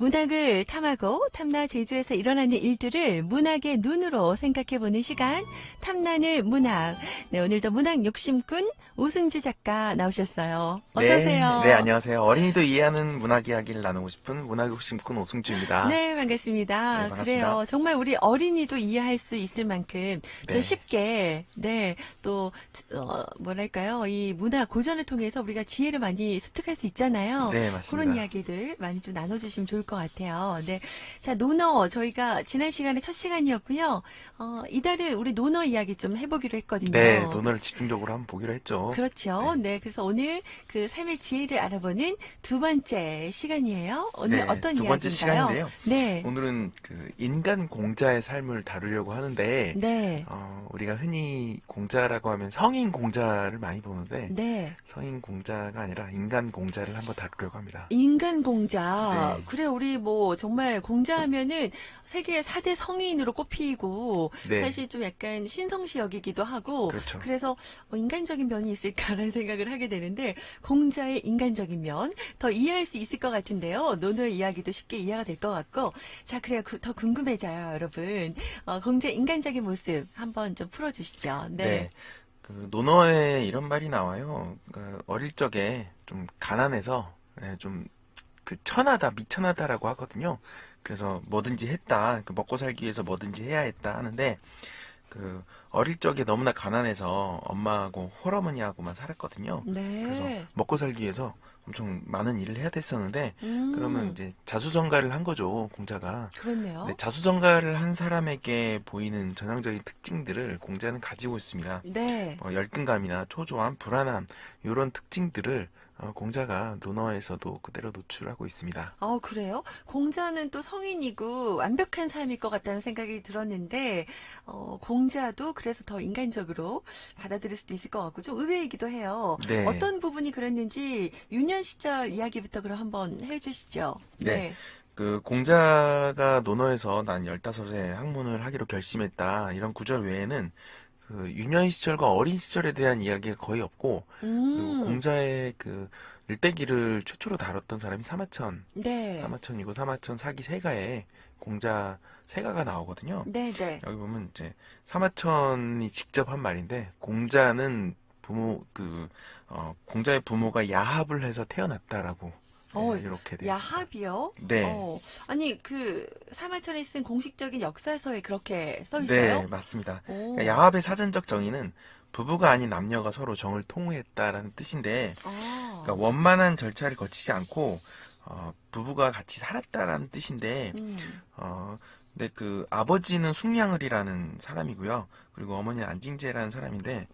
문학을 탐하고 탐나 제주에서 일어나는 일들을 문학의 눈으로 생각해보는 시간, 탐나는 문학. 네, 오늘도 문학 욕심꾼 오승주 작가 나오셨어요. 어서 네, 오세요. 안녕하세요. 어린이도 이해하는 문학 이야기를 나누고 싶은 문학 욕심꾼 오승주입니다. 네, 네, 반갑습니다. 반갑습니다. 그래요. 정말 우리 어린이도 이해할 수 있을 만큼 좀 네, 쉽게, 네, 또, 뭐랄까요. 이 문화 고전을 통해서 우리가 지혜를 많이 습득할 수 있잖아요. 네, 그런 맞습니다. 이야기들 많이 좀 나눠주시면 좋을 것 같아요. 네. 자, 논어. 저희가 지난 시간에 첫 시간이었고요. 이달은 우리 논어 이야기 좀 해보기로 네, 했거든요. 논어를 집중적으로 한번 보기로 했죠. 그렇죠. 네, 네. 그래서 오늘 그 삶의 지혜를 알아보는 두 번째 시간이에요. 오늘 네, 어떤 두 번째 이야기인가요? 시간인데요. 네. 오늘은 그 인간 공자의 삶을 다루려고 하는데, 네. 우리가 흔히 공자라고 하면 성인 공자를 많이 보는데, 네. 성인 공자가 아니라 인간 공자를 한번 다루려고 합니다. 인간 공자. 네, 그래, 우리 뭐, 정말 공자하면은 세계 4대 성인으로 꼽히고, 네, 사실 좀 약간 신성시 여기기도 하고, 그렇죠. 그래서 인간적인 면이 있을까라는 생각을 하게 되는데, 공자의 인간적인 면, 더 이해할 수 있을 것 같은데요. 논어의 이야기도 쉽게 이해가 될 것 같고, 자, 그래요. 더 궁금해져요, 여러분. 공자의 인간적인 모습 한번 좀 풀어주시죠. 네. 네. 그 논어에 이런 말이 나와요. 그러니까 어릴 적에 좀 가난해서 좀 그 천하다, 미천하다라고 하거든요. 그래서 뭐든지 했다. 그 먹고 살기 위해서 뭐든지 해야 했다 하는데 그 어릴 적에 너무나 가난해서 엄마하고 홀어머니하고만 살았거든요. 그래서 네. 먹고 살기 위해서 엄청 많은 일을 해야 됐었는데 그러면 음, 이제 자수성가를 한 거죠, 공자가. 근데 그렇네요. 자수성가를 한 사람에게 보이는 전형적인 특징들을 공자는 가지고 있습니다. 네. 열등감이나 초조함, 불안함 이런 특징들을 공자가 논어에서도 그대로 노출하고 있습니다. 그래요? 공자는 또 성인이고 완벽한 삶일 것 같다는 생각이 들었는데, 공자도 그래서 더 인간적으로 받아들일 수도 있을 것 같고, 좀 의외이기도 해요. 네, 어떤 부분이 그랬는지, 유년 시절 이야기부터 그럼 한번 해주시죠. 네. 네. 그 공자가 논어에서 난 15세 학문을 하기로 결심했다 이런 구절 외에는 그 유년 시절과 어린 시절에 대한 이야기가 거의 없고 그리고 음, 공자의 그 일대기를 최초로 다뤘던 사람이 사마천 네. 사마천이고 사마천 사기 세가에 공자 세가가 나오거든요. 네네. 여기 보면 이제 사마천이 직접 한 말인데 공자는 공자의 부모가 야합을 해서 태어났다라고 어, 이렇게 되어 있습니다. 야합이요? 네, 아니, 사마천이 쓴 공식적인 역사서에 그렇게 써 있어요? 네, 맞습니다. 그러니까 오, 야합의 사전적 정의는 부부가 아닌 남녀가 서로 정을 통우했다라는 뜻인데, 아, 그러니까 원만한 절차를 거치지 않고 부부가 같이 살았다라는 뜻인데, 음, 어, 근데 그 아버지는 숙량을이라는 사람이고요. 그리고 어머니는 안징제라는 사람인데,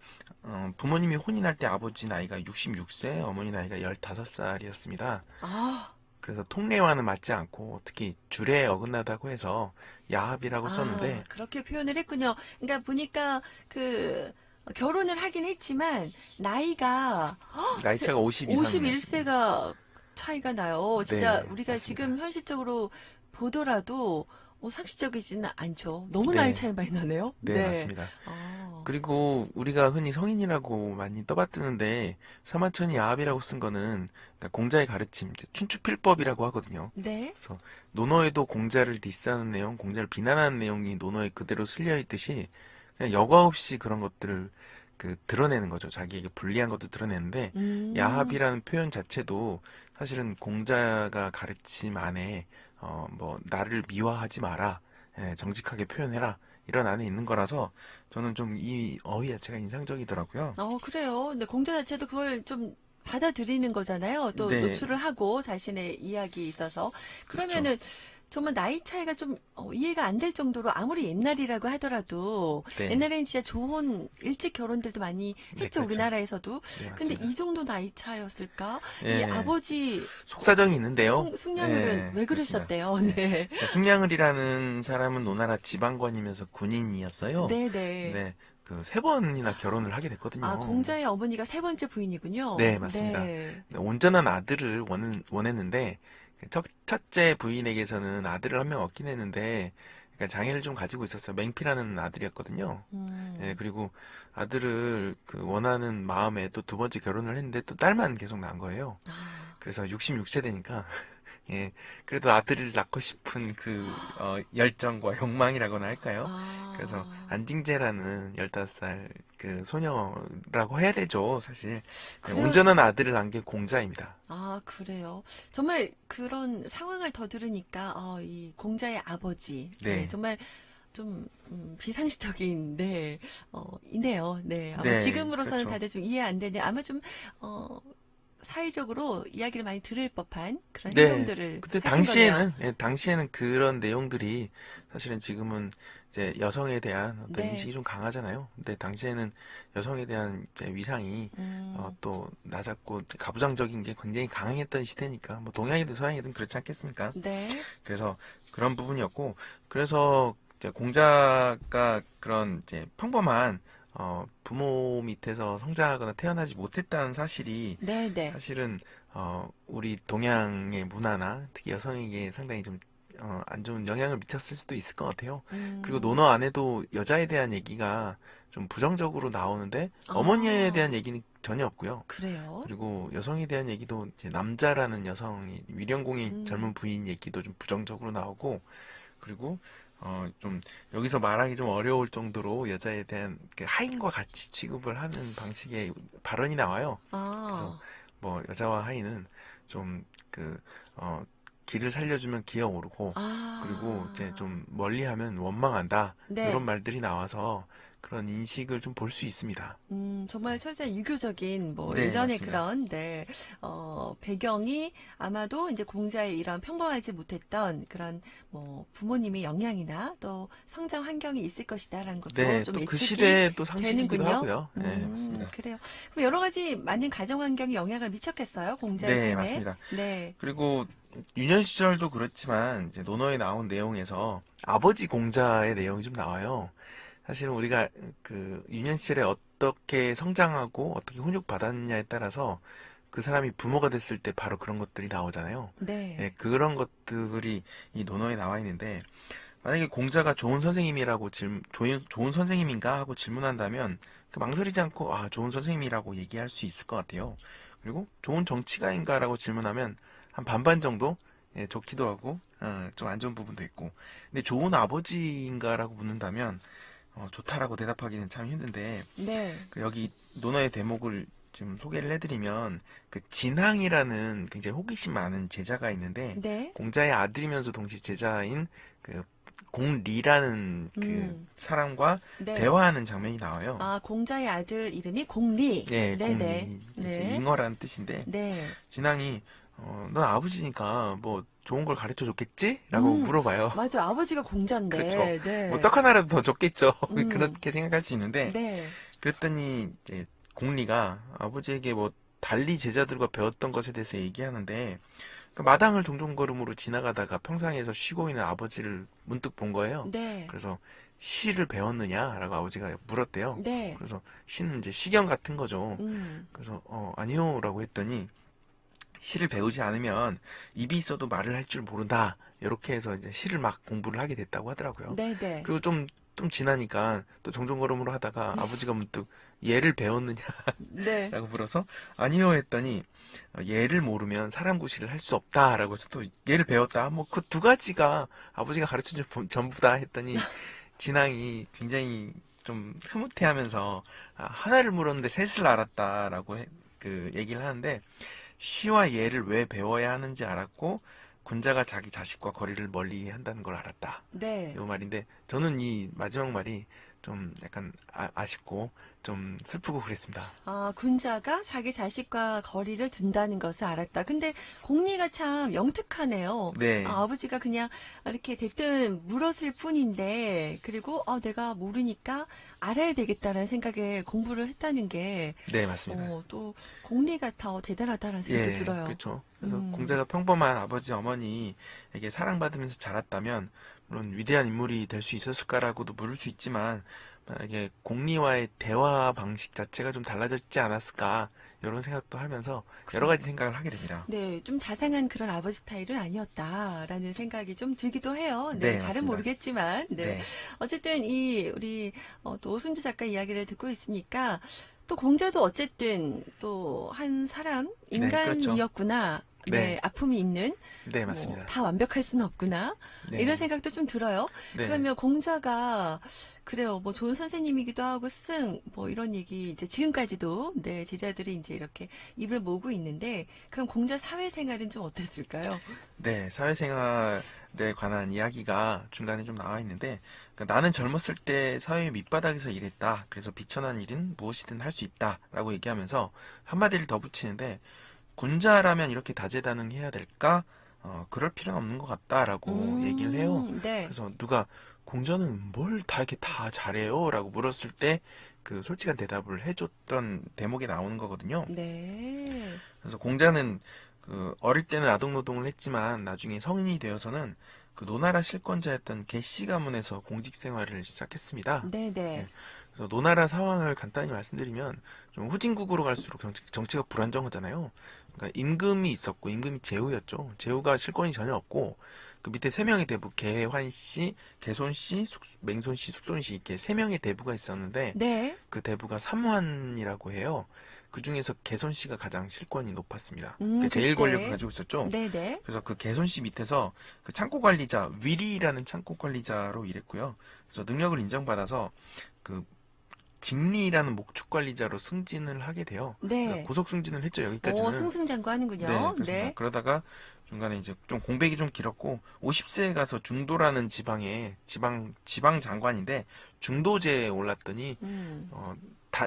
부모님이 혼인할 때 아버지 나이가 66세, 어머니 나이가 15살이었습니다. 아, 그래서 통례와는 맞지 않고 특히 주례에 어긋나다고 해서 야합이라고 썼는데, 그렇게 표현을 했군요. 그러니까 보니까 그 결혼을 하긴 했지만 나이가 나이 차가 50 이상이 나지. 51세가 차이가 나요. 진짜 네, 우리가 지금 맞습니다. 현실적으로 보더라도 상식적이지는 않죠. 너무 나이 네, 차이 많이 나네요. 네, 네. 맞습니다. 아, 그리고 우리가 흔히 성인이라고 많이 떠받드는데 서만천이 야합이라고 쓴 거는 그러니까 공자의 가르침, 이제 춘추필법이라고 하거든요. 네. 그래서 논어에도 공자를 디스하는 내용, 공자를 비난하는 내용이 논어에 그대로 실려 있듯이 그냥 여과 없이 그런 것들을 그 드러내는 거죠. 자기에게 불리한 것도 드러내는데 음, 야합이라는 표현 자체도 사실은 공자가 가르침 안에 뭐 나를 미화하지 마라, 정직하게 표현해라 이런 안에 있는 거라서 저는 좀 이 어휘 자체가 인상적이더라고요. 그래요. 근데 공자 자체도 그걸 좀 받아들이는 거잖아요. 또 네, 노출을 하고 자신의 이야기에 있어서. 그렇죠. 그러면은 정말 나이 차이가 좀 이해가 안 될 정도로 아무리 옛날이라고 하더라도 네, 옛날에는 진짜 좋은 일찍 결혼들도 많이 네, 했죠. 그렇죠. 우리나라에서도. 네, 근데 맞습니다. 이 정도 나이 차였을까? 이 예, 아버지 속사정이 있는데요. 숙녀물은 예, 왜 그렇습니다. 그러셨대요? 예. 네. 그러니까 숙량을이라는 사람은 노나라 지방관이면서 군인이었어요. 네네. 근데 그 세 번이나 결혼을 하게 됐거든요. 공자의 어머니가 세 번째 부인이군요. 네, 맞습니다. 네. 온전한 아들을 원했는데 그 첫째 부인에게서는 아들을 한 명 얻긴 했는데 그러니까 장애를 좀 가지고 있었어요. 맹피라는 아들이었거든요. 예, 음. 그리고 아들을 그 원하는 마음에 또 두 번째 결혼을 했는데 또 딸만 계속 낳은 거예요. 아. 그래서 66세 되니까 예, 그래도 아들을 낳고 싶은 그, 열정과 욕망이라고나 할까요? 그래서 아, 안징제라는 15살 그 소녀라고 해야 되죠, 사실. 예, 그래요. 온전한 아들을 낳은 게 공자입니다. 아, 그래요. 정말 그런 상황을 더 들으니까, 이 공자의 아버지, 네, 네, 정말 좀, 비상식적인, 네, 이네요. 네, 아마 네, 지금으로서는 그렇죠. 다들 좀 이해 안 되는, 아마 좀, 어, 사회적으로 이야기를 많이 들을 법한 그런 네. 행동들을 근데 하신 거네요. 당시에는 그런 내용들이 사실은 지금은 이제 여성에 대한 어떤 인식이 네, 좀 강하잖아요. 근데 당시에는 여성에 대한 이제 위상이 음, 또 낮았고 가부장적인 게 굉장히 강했던 시대니까 뭐 동양이든 서양이든 그렇지 않겠습니까? 네, 그래서 그런 부분이었고 그래서 이제 공자가 그런 이제 평범한 부모 밑에서 성장하거나 태어나지 못했다는 사실이 네, 네. 사실은 우리 동양의 문화나 특히 여성에게 상당히 좀 안 좋은 영향을 미쳤을 수도 있을 것 같아요. 그리고 음, 논어 안에도 여자에 대한 얘기가 좀 부정적으로 나오는데 어머니에 아, 대한 얘기는 전혀 없고요. 그래요? 그리고 여성에 대한 얘기도 이제 남자라는 여성이 위령공의 젊은 음, 부인 얘기도 좀 부정적으로 나오고 그리고 좀 여기서 말하기 좀 어려울 정도로 여자에 대한 그 하인과 같이 취급을 하는 방식의 발언이 나와요. 그래서 아, 뭐 여자와 하인은 좀 그 길을 살려주면 기어오르고 그리고 이제 아, 좀 멀리하면 원망한다 이런 네. 말들이 나와서 그런 인식을 좀 볼 수 있습니다. 정말 철저히 유교적인, 뭐, 네, 예전의 맞습니다. 그런, 네, 배경이 아마도 이제 공자의 이런 평범하지 못했던 그런, 뭐, 부모님의 영향이나 또 성장 환경이 있을 것이다라는 것도 네, 좀 또 그 예측이 시대의 또 상식이기도 되는군요. 하고요. 네, 맞습니다. 그래요. 그럼 여러 가지 많은 가정 환경이 영향을 미쳤겠어요? 공자의 네, 삶에? 맞습니다. 네. 그리고 유년 시절도 그렇지만 이제 논어에 나온 내용에서 아버지 공자의 내용이 좀 나와요. 사실은 우리가 그 유년 시절에 어떻게 성장하고 어떻게 훈육받았냐에 따라서 그 사람이 부모가 됐을 때 바로 그런 것들이 나오잖아요. 네. 예, 그런 것들이 이 논어에 나와 있는데 만약에 공자가 좋은 선생님이라고 좋은 선생님인가 하고 질문한다면 그 망설이지 않고 좋은 선생님이라고 얘기할 수 있을 것 같아요. 그리고 좋은 정치가인가라고 질문하면 한 반반 정도 예, 좋기도 하고 좀 안 좋은 부분도 있고 근데 좋은 아버지인가라고 묻는다면 좋다라고 대답하기는 참 힘든데 네. 그 여기 논어의 대목을 좀 소개를 해드리면 그 진항이라는 굉장히 호기심 많은 제자가 있는데 네. 공자의 아들이면서 동시에 제자인 그 공리라는 그 음, 사람과 네. 대화하는 장면이 나와요. 아, 공자의 아들 이름이 공리. 예, 네네. 공리 이제 네. 잉어라는 뜻인데 네. 진항이 넌 아버지니까 뭐 좋은 걸 가르쳐 줬겠지? 라고 음, 물어봐요. 맞아. 아버지가 그렇죠. 공자인데, 뭐 네. 떡 하나라도 더 줬겠죠. 음, 그렇게 생각할 수 있는데 네. 그랬더니 이제 공리가 아버지에게 뭐 달리 제자들과 배웠던 것에 대해서 얘기하는데 그 마당을 종종 걸음으로 지나가다가 평상에서 쉬고 있는 아버지를 문득 본 거예요. 네. 그래서 시를 배웠느냐라고 아버지가 물었대요. 네. 그래서 시는 이제 시경 같은 거죠. 음, 그래서 아니요라고 했더니 시를 배우지 않으면 입이 있어도 말을 할 줄 모른다. 이렇게 해서 이제 시를 막 공부를 하게 됐다고 하더라고요. 네네. 그리고 좀 지나니까 또 종종걸음으로 하다가 아버지가 문득 얘를 배웠느냐라고 네. 물어서 아니요 했더니 얘를 모르면 사람 구실을 할 수 없다라고 해서 또 얘를 배웠다. 뭐 그 두 가지가 아버지가 가르쳐준 전부다 했더니 진앙이 굉장히 좀 흐뭇해하면서 하나를 물었는데 셋을 알았다라고 그 얘기를 하는데 시와 예를 왜 배워야 하는지 알았고 군자가 자기 자식과 거리를 멀리 한다는 걸 알았다. 이 네. 말인데 저는 이 마지막 말이 좀 약간 아쉽고 좀 슬프고 그랬습니다. 아, 군자가 자기 자식과 거리를 둔다는 것을 알았다. 근데 공리가 참 영특하네요. 네, 아버지가 그냥 이렇게 대뜸 물었을 뿐인데, 그리고 내가 모르니까 알아야 되겠다는 생각에 공부를 했다는 게, 네 맞습니다. 또 공리가 더 대단하다는 생각도 예, 들어요. 그렇죠. 그래서 음, 공자가 평범한 아버지 어머니에게 사랑받으면서 자랐다면 물론 위대한 인물이 될 수 있었을까라고도 물을 수 있지만 만약에 공리와의 대화 방식 자체가 좀 달라졌지 않았을까 이런 생각도 하면서 여러 그래요. 가지 생각을 하게 됩니다. 네, 좀 자상한 그런 아버지 스타일은 아니었다라는 생각이 좀 들기도 해요. 네, 네, 잘은 맞습니다. 모르겠지만, 네. 네, 어쨌든 우리 또 오순주 작가 이야기를 듣고 있으니까 또 공자도 어쨌든 또 한 사람, 네, 그렇죠. 인간이었구나. 네, 아픔이 있는 네, 뭐 맞습니다. 다 완벽할 수는 없구나. 네. 이런 생각도 좀 들어요. 네. 그러면 공자가 그래요. 뭐 좋은 선생님이기도 하고 뭐 이런 얘기 이제 지금까지도 네, 제자들이 이제 이렇게 입을 모으고 있는데 그럼 공자 사회생활은 좀 어땠을까요? 네, 사회생활에 관한 이야기가 중간에 좀 나와 있는데, 그러니까 나는 젊었을 때 사회 밑바닥에서 일했다. 그래서 비천한 일은 무엇이든 할 수 있다. 라고 얘기하면서 한마디를 더 붙이는데, 군자라면 이렇게 다재다능해야 될까? 그럴 필요는 없는 것 같다라고 얘기를 해요. 네. 그래서 누가 공자는 뭘 다 이렇게 다 잘해요? 라고 물었을 때 그 솔직한 대답을 해줬던 대목이 나오는 거거든요. 네. 그래서 공자는 그 어릴 때는 아동노동을 했지만 나중에 성인이 되어서는 그 노나라 실권자였던 개씨 가문에서 공직 생활을 시작했습니다. 네네. 예, 그래서 노나라 상황을 간단히 말씀드리면 좀 후진국으로 갈수록 정치가 불안정하잖아요. 그러니까 임금이 있었고 임금이 제후였죠. 제후가 실권이 전혀 없고 그 밑에 세 명의 대부 개환씨, 개손씨, 맹손씨, 숙손씨 이렇게 세 명의 대부가 있었는데 네. 그 대부가 삼환이라고 해요. 그 중에서 개손씨가 가장 실권이 높았습니다. 그 그 제일 권력을 시대에. 가지고 있었죠. 네네. 그래서 그 개손씨 밑에서 그 창고 관리자 위리라는 창고 관리자로 일했고요. 그래서 능력을 인정받아서 그 직리라는 목축 관리자로 승진을 하게 돼요. 그래서 네. 고속 승진을 했죠. 오, 여기까지는. 승승장구 네, 하는군요. 그렇습니다. 네. 그러다가 중간에 이제 좀 공백이 좀 길었고 50세에 가서 중도라는 지방에 지방 장관인데 중도제에 올랐더니 음.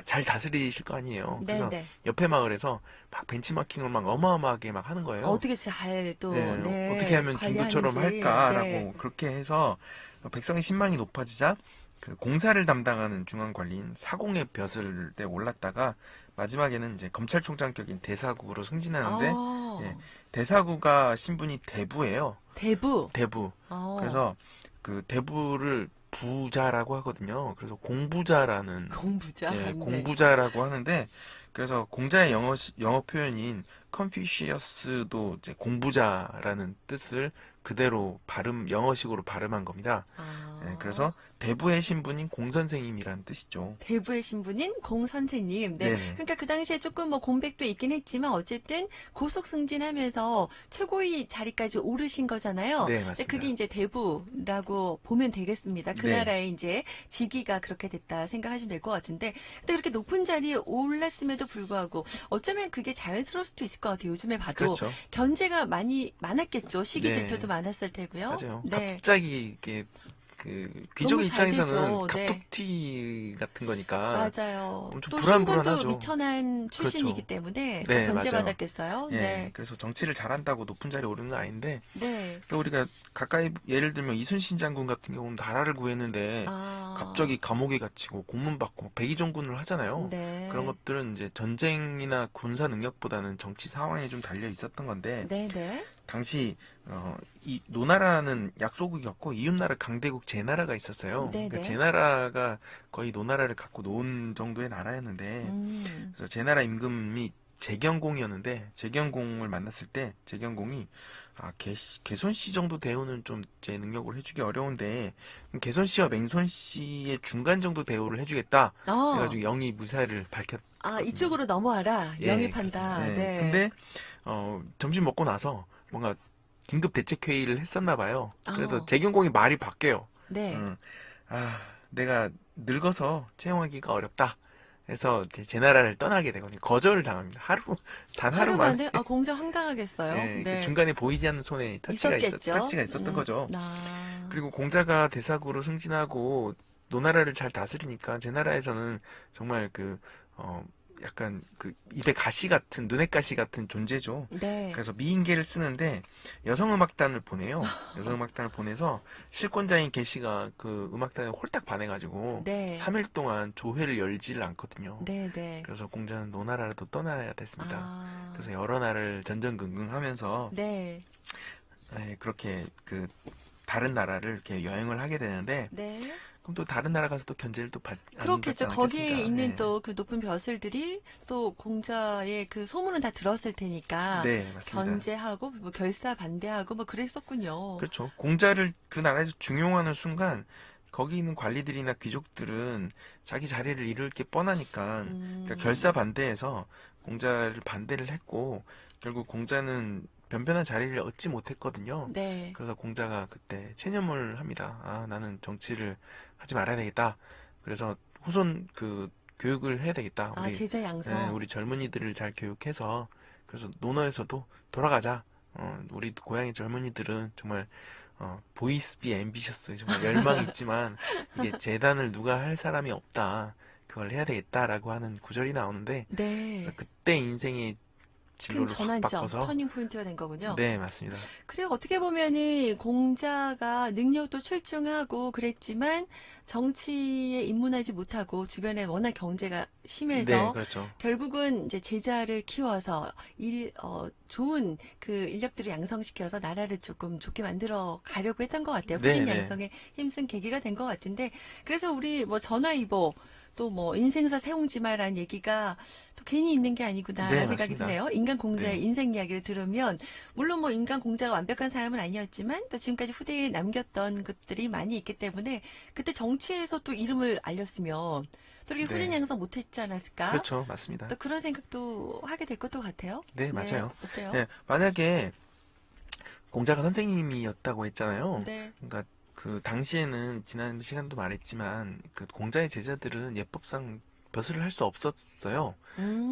잘 다스리실 거 아니에요. 그래서 네네. 옆에 마을에서 막 벤치마킹을 막 어마어마하게 막 하는 거예요. 어떻게 잘 또, 네, 어떻게 네, 하면 중도처럼 관리하는지. 네. 할까라고 그렇게 해서 백성의 신망이 높아지자 그 공사를 담당하는 중앙관리인 사공의 벼슬에 올랐다가 마지막에는 이제 검찰총장격인 대사구로 승진하는데 예, 아, 대사구가 신분이 대부예요. 대부. 대부. 어, 그래서 그 대부를 부자라고 하거든요. 그래서 공부자라는 공부자. 예, 네. 공부자라고 하는데 그래서 공자의 영어 표현인 컨피시어스도 이제 공부자라는 뜻을 그대로 영어식으로 발음한 겁니다. 예, 아, 그래서 대부의 신분인 공선생님이라는 뜻이죠. 대부의 신분인 공 선생님. 네. 네네. 그러니까 그 당시에 조금 뭐 공백도 있긴 했지만 어쨌든 고속 승진하면서 최고위 자리까지 오르신 거잖아요. 네, 근데 그게 맞습니다. 이제 대부라고 보면 되겠습니다. 그 네, 나라의 이제 직위가 그렇게 됐다 생각하시면 될 것 같은데, 근데 그렇게 높은 자리에 올랐음에도 불구하고 어쩌면 그게 자연스러울 수도 있을 것 같아요. 요즘에 봐도 그렇죠. 견제가 많았겠죠. 시기 네, 질투도 많았을 테고요. 맞아요. 네. 갑자기 이게 그 너무 귀족의 잘 입장에서는 되죠. 네. 갑툭튀 같은 거니까 맞아요. 엄청 또 신분도 불안불안하죠. 미천한 출신이기 그렇죠. 때문에 더 네, 맞아요. 견제받았겠어요. 예, 네. 그래서 정치를 잘한다고 높은 자리에 오르는 건 아닌데, 네. 또 우리가 가까이 예를 들면 이순신 장군 같은 경우는 나라를 구했는데 아, 갑자기 감옥에 갇히고 고문받고 백의종군을 하잖아요. 그런 네. 것들은 이제 전쟁이나 군사 능력보다는 정치 상황에 좀 달려 있었던 건데 네네. 당시 이 노나라는 약소국이었고 이웃나라 강대국 제나라가 있었어요. 그러니까 네네. 제나라가 거의 노나라를 갖고 놓은 정도의 나라였는데 음. 그래서 제나라 임금이 재경공이었는데 재경공을 만났을 때 재경공이 개손 씨 정도 대우는 좀 제 능력으로 해주기 어려운데 그럼 개손 씨와 맹손 씨의 중간 정도 대우를 해주겠다 어. 해가지고 영이 무사를 아, 밝혔거든요. 이쪽으로 넘어와라. 예, 그렇습니다. 영입한다. 예. 네. 근데 점심 먹고 나서 뭔가 긴급 대책 회의를 했었나 봐요. 그래서 어. 재경공이 말이 바뀌어요. 네. 음, 내가 늙어서 채용하기가 어렵다. 그래서 제 나라를 떠나게 되거든요. 거절을 당합니다. 단 하루 하루 만에. 만에 공정 황당하겠어요. 예, 그 네. 중간에 보이지 않는 손에 있었겠죠. 터치가 있었던 거죠. 아. 그리고 공자가 대사구로 승진하고 노나라를 잘 다스리니까 제 나라에서는 정말 약간 입에 가시 같은, 눈에 가시 같은 존재죠. 네. 그래서 미인계를 쓰는데 여성음악단을 보내요. 여성음악단을 보내서 실권자인 개씨가 그 음악단에 홀딱 반해가지고 네. 3일 동안 조회를 열지를 않거든요. 네네. 그래서 공자는 노나라를 또 떠나야 됐습니다. 아. 그래서 여러 나라를 전전긍긍하면서 네. 그렇게 다른 나라를 이렇게 여행을 하게 되는데 네. 그럼 또 다른 나라 가서 또 견제를 또 안 받지 그렇겠죠. 거기에 않겠습니까? 있는 네. 또 그 높은 벼슬들이 또 공자의 그 소문은 다 들었을 테니까 네, 맞습니다. 견제하고 뭐 결사 반대하고 뭐 그랬었군요. 그렇죠. 공자를 그 나라에서 중용하는 순간 거기 있는 관리들이나 귀족들은 자기 자리를 잃을 게 뻔하니까 그러니까 결사 반대해서 공자를 반대를 했고 결국 공자는 변변한 자리를 얻지 못했거든요. 네. 그래서 공자가 그때 체념을 합니다. 아, 나는 정치를 하지 말아야 되겠다. 그래서 후손 그 교육을 해야 되겠다. 아, 제자 양성. 우리 젊은이들을 잘 교육해서 그래서 논어에서도 돌아가자. 우리 고향의 젊은이들은 정말 보이스 비 앰비셔스 정말 열망이 있지만 이게 재단을 누가 할 사람이 없다. 그걸 해야 되겠다라고 하는 구절이 나오는데 네. 그래서 그때 인생의 큰 진로를 확 전환점, 바꿔서 터닝 포인트가 된 거군요. 네, 맞습니다. 그래, 어떻게 보면은 공자가 능력도 출중하고 그랬지만 정치에 입문하지 못하고 주변에 워낙 경제가 네, 심해서 그렇죠. 결국은 이제 제자를 키워서 좋은 그 인력들을 양성시켜서 나라를 조금 좋게 만들어 가려고 했던 것 같아요. 네, 후진 네. 양성에 힘쓴 계기가 된 것 같은데 그래서 우리 뭐 전화위보 또 뭐 인생사 세옹지마라는 얘기가 또 괜히 있는 게 아니구나라는 네, 생각이 맞습니다. 드네요. 인간 공자의 네. 인생 이야기를 들으면 물론 뭐 인간 공자가 완벽한 사람은 아니었지만 또 지금까지 후대에 남겼던 것들이 많이 있기 때문에 그때 정치에서 또 이름을 알렸으면 또 이렇게 네. 후진 양성 못했지 않았을까? 그렇죠. 맞습니다. 또 그런 생각도 하게 될 것도 같아요. 네, 맞아요. 어때요? 네, 만약에 공자가 선생님이었다고 했잖아요. 네. 그러니까 그 당시에는 지난 시간도 말했지만 그 공자의 제자들은 예법상 벼슬을 할 수 없었어요.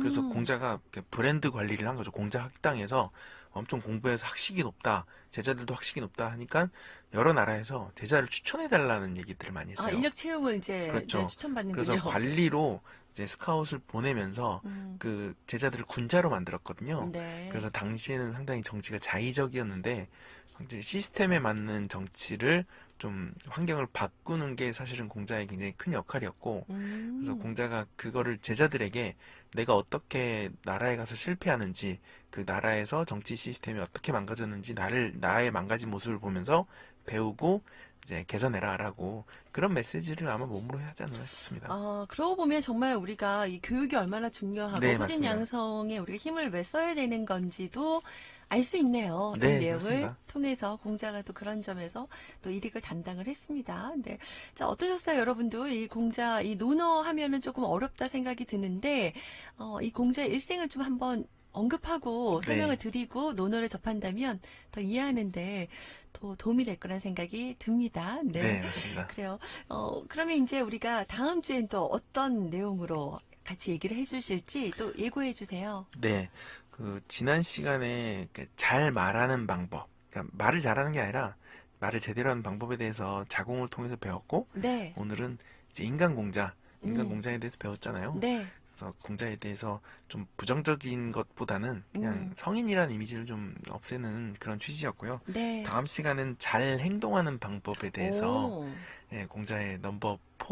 그래서 공자가 이렇게 브랜드 관리를 한 거죠. 공자 학당에서 엄청 공부해서 학식이 높다, 제자들도 학식이 높다 하니까 여러 나라에서 제자를 추천해달라는 얘기들을 많이 아, 했어요. 인력 채용을 이제 그렇죠. 네, 추천받는군요. 그래서 관리로 이제 스카웃을 보내면서 음, 그 제자들을 군자로 만들었거든요. 네. 그래서 당시에는 상당히 정치가 자의적이었는데 이제 시스템에 맞는 정치를 좀 환경을 바꾸는 게 사실은 공자의 굉장히 큰 역할이었고 그래서 공자가 그거를 제자들에게 내가 어떻게 나라에 가서 실패하는지 그 나라에서 정치 시스템이 어떻게 망가졌는지 나의 망가진 모습을 보면서 배우고 이제 개선해라라고 그런 메시지를 아마 몸으로 하지 않나 싶습니다. 그러고 보면 정말 우리가 이 교육이 얼마나 중요하고 네, 후진 맞습니다. 양성에 우리가 힘을 왜 써야 되는 건지도 알 수 있네요. 이 네, 내용을 그렇습니다. 통해서 공자가 또 그런 점에서 또 일익을 담당을 했습니다. 네. 자, 어떠셨어요, 여러분도? 이 공자, 이 논어 하면은 조금 어렵다 생각이 드는데, 이 공자의 일생을 좀 한번 언급하고 네. 설명을 드리고 논어를 접한다면 더 이해하는데 더 도움이 될 거란 생각이 듭니다. 네, 맞습니다. 그래요. 그러면 이제 우리가 다음 주엔 또 어떤 내용으로 같이 얘기를 해주실지 또 예고해 주세요. 네, 그 지난 시간에 잘 말하는 방법, 그러니까 말을 잘하는 게 아니라 말을 제대로 하는 방법에 대해서 자공을 통해서 배웠고 네. 오늘은 이제 인간 공자에 대해서 배웠잖아요. 네. 그래서 공자에 대해서 좀 부정적인 것보다는 그냥 성인이라는 이미지를 좀 없애는 그런 취지였고요. 네. 다음 시간은 잘 행동하는 방법에 대해서 오, 예, 공자의 넘버 4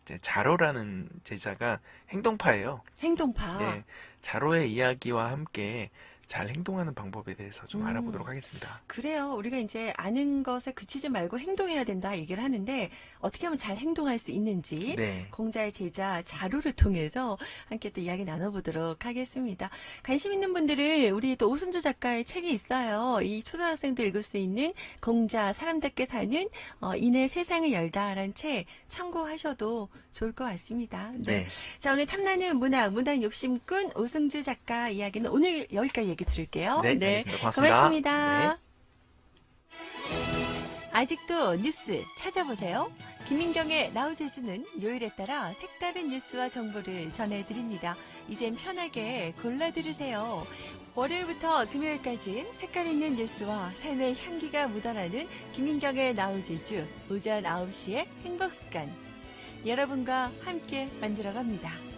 이제 자로라는 제자가 행동파예요. 생동파. 네, 자로의 이야기와 함께 잘 행동하는 방법에 대해서 좀 알아보도록 하겠습니다. 그래요. 우리가 이제 아는 것에 그치지 말고 행동해야 된다 얘기를 하는데 어떻게 하면 잘 행동할 수 있는지 네. 공자의 제자 자료를 통해서 함께 또 이야기 나눠보도록 하겠습니다. 관심 있는 분들을 우리 또 오순주 작가의 책이 있어요. 이 초등학생도 읽을 수 있는 공자 사람답게 사는 인의 세상을 열다라는 책 참고하셔도 좋을 것 같습니다. 네. 자, 오늘 탐나는 문학 욕심꾼 오승주 작가 이야기는 오늘 여기까지 얘기 들을게요. 네, 알겠습니다. 고맙습니다. 고맙습니다. 네. 아직도 뉴스 찾아보세요. 김민경의 나우제주는 요일에 따라 색다른 뉴스와 정보를 전해드립니다. 이젠 편하게 골라 들으세요. 월요일부터 금요일까지 색깔 있는 뉴스와 삶의 향기가 묻어나는 김민경의 나우제주 오전 9시에 행복습관 여러분과 함께 만들어갑니다.